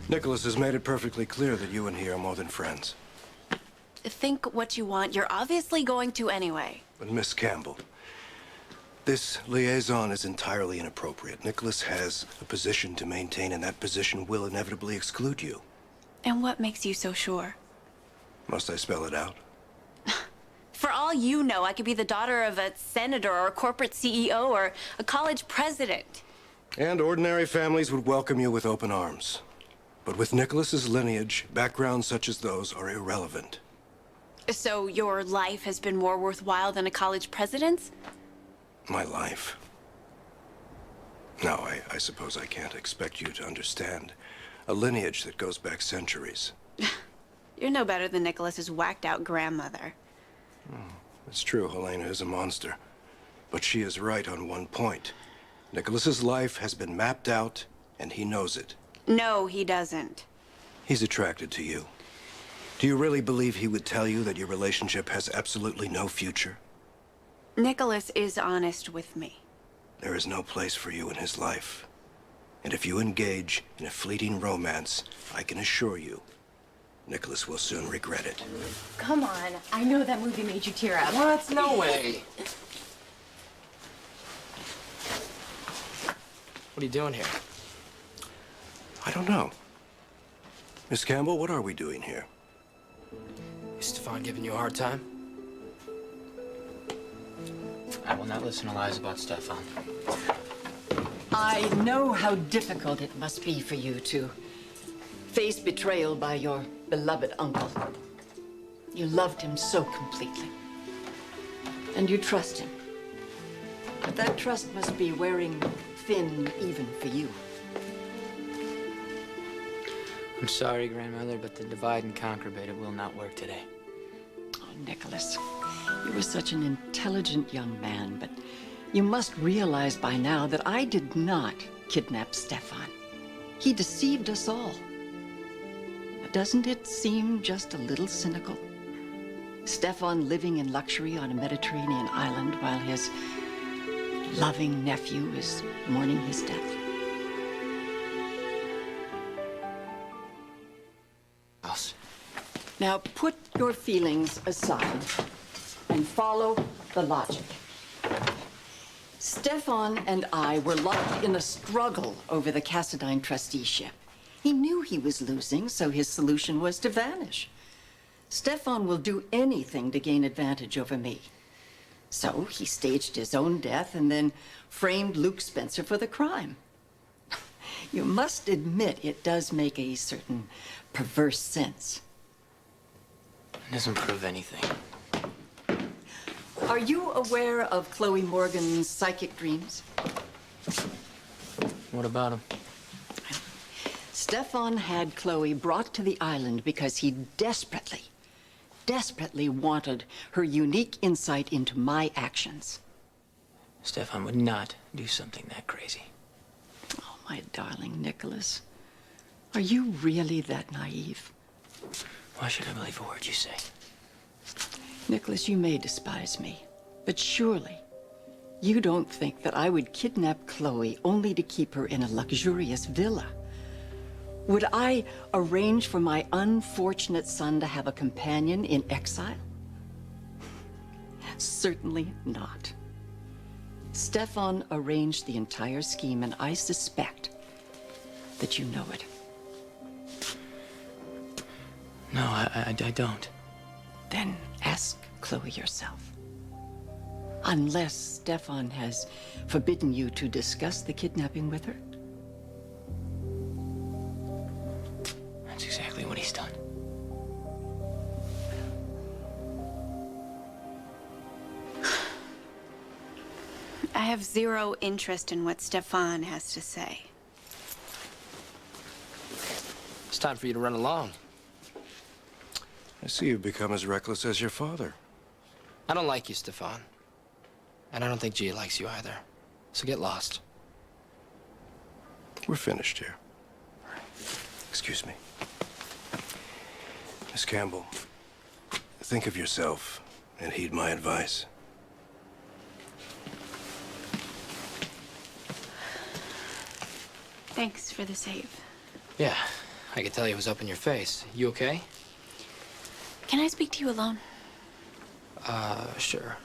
Nikolas has made it perfectly clear that you and he are more than friends. Think what you want. You're obviously going to anyway. But Miss Campbell, this liaison is entirely inappropriate. Nikolas has a position to maintain, and that position will inevitably exclude you. And what makes you so sure? Must I spell it out? For all you know, I could be the daughter of a senator or a corporate CEO or a college president. And ordinary families would welcome you with open arms. But with Nikolas's lineage, backgrounds such as those are irrelevant. So your life has been more worthwhile than a college president's? My life? No, I suppose I can't expect you to understand a lineage that goes back centuries. You're no better than Nikolas's whacked-out grandmother. It's true, Helena is a monster. But she is right on one point. Nikolas's life has been mapped out, and he knows it. No, he doesn't. He's attracted to you. Do you really believe he would tell you that your relationship has absolutely no future? Nikolas is honest with me. There is no place for you in his life. And if you engage in a fleeting romance, I can assure you, Nikolas will soon regret it. Come on. I know that movie made you tear up. What? No way. What are you doing here? I don't know. Miss Campbell, what are we doing here? Is Stefan giving you a hard time? I will not listen to lies about Stefan. I know how difficult it must be for you to face betrayal by your beloved uncle. You loved him so completely. And you trust him. But that trust must be wearing thin even for you. I'm sorry, Grandmother, but the divide and conquer beta will not work today. Oh, Nikolas, you were such an intelligent young man, but you must realize by now that I did not kidnap Stefan. He deceived us all. Doesn't it seem just a little cynical? Stefan living in luxury on a Mediterranean island while his loving nephew is mourning his death. Now put your feelings aside and follow the logic. Stefan and I were locked in a struggle over the Cassadine trusteeship. He knew he was losing, so his solution was to vanish. Stefan will do anything to gain advantage over me. So he staged his own death and then framed Luke Spencer for the crime. You must admit it does make a certain perverse sense. It doesn't prove anything. Are you aware of Chloe Morgan's psychic dreams? What about him? Stefan had Chloe brought to the island because he desperately wanted her unique insight into my actions. Stefan would not do something that crazy. Oh, my darling Nikolas. Are you really that naive? Why should I believe a word you say? Nikolas, you may despise me, but surely you don't think that I would kidnap Chloe only to keep her in a luxurious villa. Would I arrange for my unfortunate son to have a companion in exile? Certainly not. Stefan arranged the entire scheme, and I suspect that you know it. No, I don't. Then ask Chloe yourself. Unless Stefan has forbidden you to discuss the kidnapping with her. That's exactly what he's done. I have zero interest in what Stefan has to say. It's time for you to run along. I see you've become as reckless as your father. I don't like you, Stefan. And I don't think Gia likes you either. So get lost. We're finished here. Excuse me. Miss Campbell, think of yourself and heed my advice. Thanks for the save. Yeah, I could tell you was up in your face. You okay? Can I speak to you alone? Sure.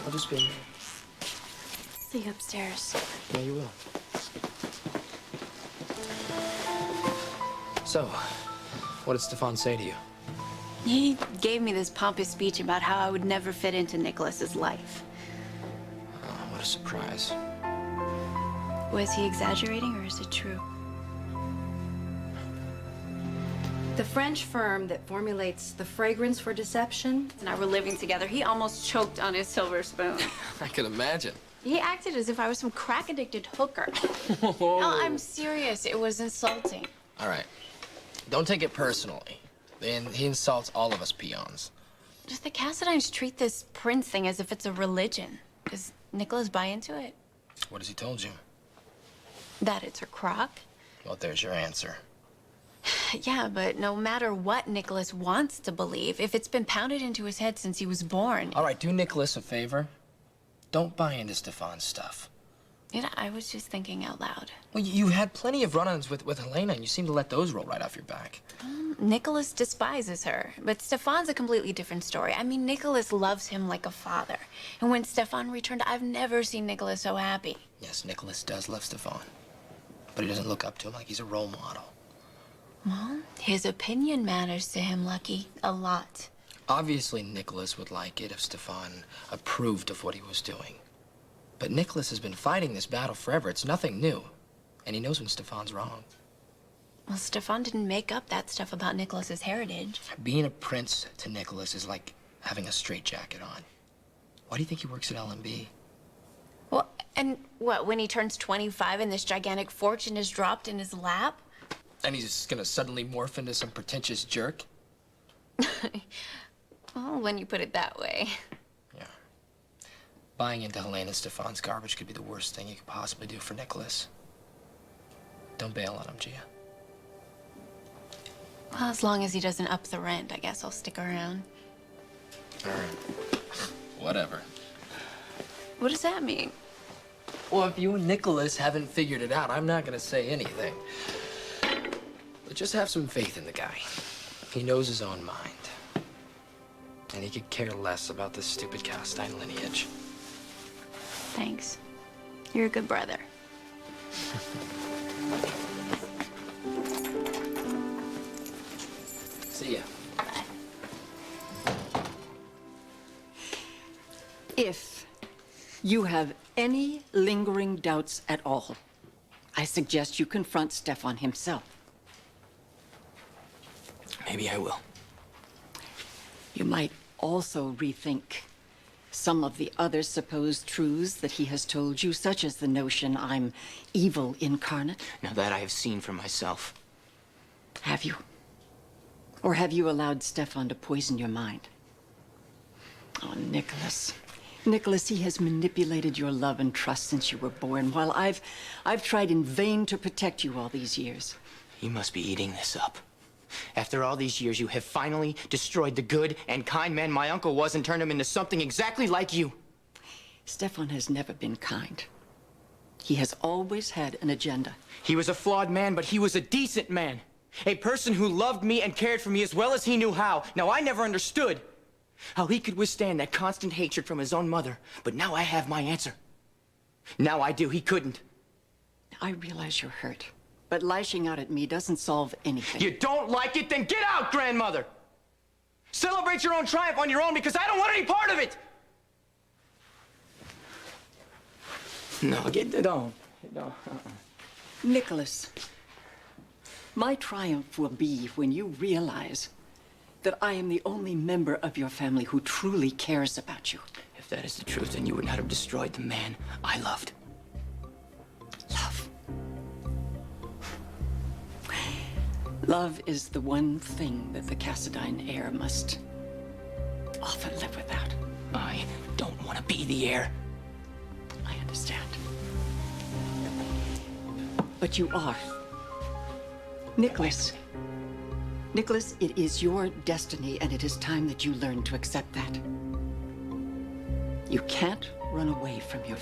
I'll just be in there. See you upstairs. Yeah, you will. So, what did Stefan say to you? He gave me this pompous speech about how I would never fit into Nikolas's life. Oh, what a surprise. Was he exaggerating or is it true? The French firm that formulates the fragrance for deception. And I were living together. He almost choked on his silver spoon. I can imagine. He acted as if I was some crack-addicted hooker. Whoa. No, I'm serious. It was insulting. All right. Don't take it personally. He insults all of us peons. Just the Cassadines treat this prince thing as if it's a religion. Does Nikolas buy into it? What has he told you? That it's her crock? Well, there's your answer. Yeah, but no matter what Nikolas wants to believe, if it's been pounded into his head since he was born... All right, do Nikolas a favor. Don't buy into Stefan's stuff. You know, I was just thinking out loud. Well, you had plenty of run-ins with Helena, and you seem to let those roll right off your back. Nikolas despises her, but Stefan's a completely different story. I mean, Nikolas loves him like a father. And when Stefan returned, I've never seen Nikolas so happy. Yes, Nikolas does love Stefan, but he doesn't look up to him like he's a role model. Well, his opinion matters to him, Lucky. A lot. Obviously, Nikolas would like it if Stefan approved of what he was doing. But Nikolas has been fighting this battle forever. It's nothing new. And he knows when Stefan's wrong. Well, Stefan didn't make up that stuff about Nikolas's heritage. Being a prince to Nikolas is like having a straitjacket on. Why do you think he works at LMB? Well, and what, when he turns 25 and this gigantic fortune is dropped in his lap? And he's just gonna suddenly morph into some pretentious jerk? Well, when you put it that way. Yeah. Buying into Helena and Stefan's garbage could be the worst thing you could possibly do for Nikolas. Don't bail on him, Gia. Well, as long as he doesn't up the rent, I guess I'll stick around. All right. Whatever. What does that mean? Well, if you and Nikolas haven't figured it out, I'm not gonna say anything. But just have some faith in the guy. He knows his own mind. And he could care less about this stupid Castine lineage. Thanks. You're a good brother. See ya. Bye. If you have any lingering doubts at all, I suggest you confront Stefan himself. Maybe I will. You might also rethink some of the other supposed truths that he has told you, such as the notion I'm evil incarnate. Now that I have seen for myself. Have you? Or have you allowed Stefan to poison your mind? Oh, Nikolas. Nikolas, he has manipulated your love and trust since you were born, while I've tried in vain to protect you all these years. You must be eating this up. After all these years, you have finally destroyed the good and kind man my uncle was and turned him into something exactly like you. Stefan has never been kind. He has always had an agenda. He was a flawed man, but he was a decent man. A person who loved me and cared for me as well as he knew how. Now, I never understood how he could withstand that constant hatred from his own mother, but now I have my answer. Now I do. He couldn't. I realize you're hurt, but lashing out at me doesn't solve anything. You don't like it? Then get out, grandmother! Celebrate your own triumph on your own because I don't want any part of it! No, don't. Nikolas, my triumph will be when you realize that I am the only member of your family who truly cares about you. If that is the truth, then you would not have destroyed the man I loved. Love. Love is the one thing that the Cassadine heir must often live without. I don't want to be the heir. I understand. But you are. Nicholas. Nicholas, it is your destiny, and it is time that you learn to accept that. You can't run away from your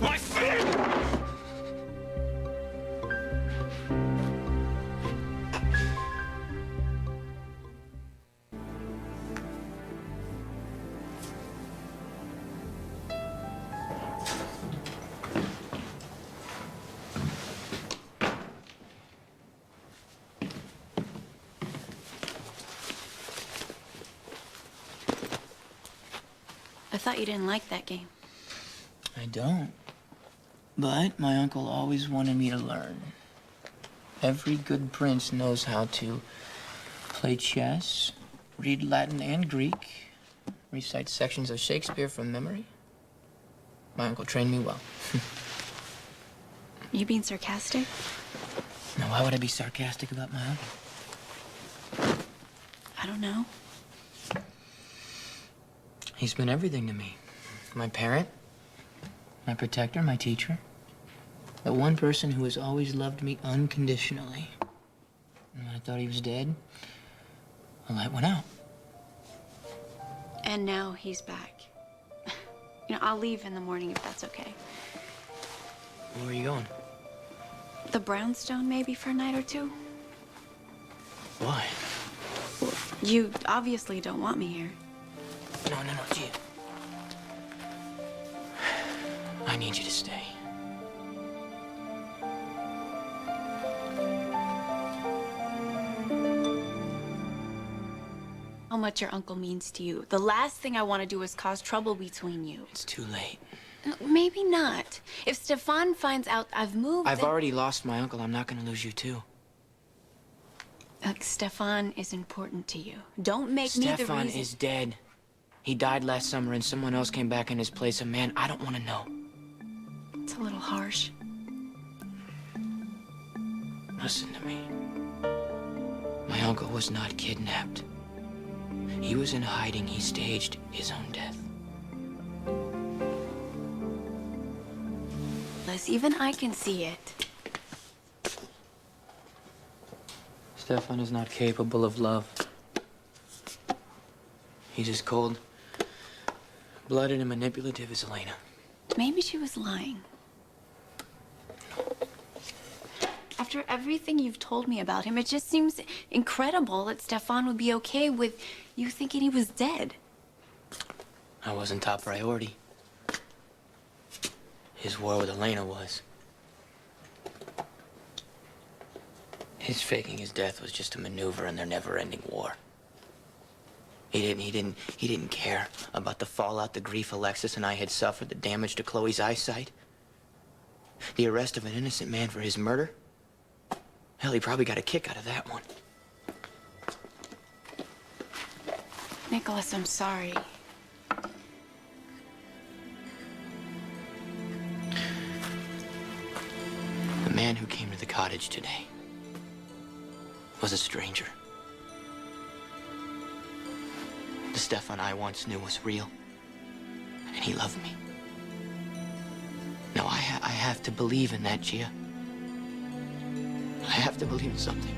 My feet! I thought you didn't like that game. I don't. But my uncle always wanted me to learn. Every good prince knows how to play chess, read Latin and Greek, recite sections of Shakespeare from memory. My uncle trained me well. You being sarcastic? Now, why would I be sarcastic about my uncle? I don't know. He's been everything to me. My parent, my protector, my teacher. The one person who has always loved me unconditionally. And when I thought he was dead, the light went out. And now he's back. I'll leave in the morning if that's okay. Where are you going? The brownstone, maybe for a night or two? Why? You obviously don't want me here. No, Gia. I need you to stay. How much your uncle means to you. The last thing I want to do is cause trouble between you. It's too late. Maybe not. If Stefan finds out I've moved... I've then- already lost my uncle. I'm not gonna lose you, too. Look, Stefan is important to you. Don't make me the Stefan reason... is dead. He died last summer and someone else came back in his place. A man I don't want to know. It's a little harsh. Listen to me. My uncle was not kidnapped. He was in hiding. He staged his own death. Liz, even I can see it. Stefan is not capable of love. He's as cold-blooded and manipulative as Elena. Maybe she was lying. After everything you've told me about him, it just seems incredible that Stefan would be okay with you thinking he was dead. I wasn't top priority. His war with Elena was. His faking his death was just a maneuver in their never-ending war. He didn't care about the fallout, the grief Alexis and I had suffered, the damage to Chloe's eyesight. The arrest of an innocent man for his murder. Hell, he probably got a kick out of that one. Nikolas, I'm sorry. The man who came to the cottage today was a stranger. The Stefan I once knew was real, and he loved me. Now, I have to believe in that, Gia. I have to believe in something.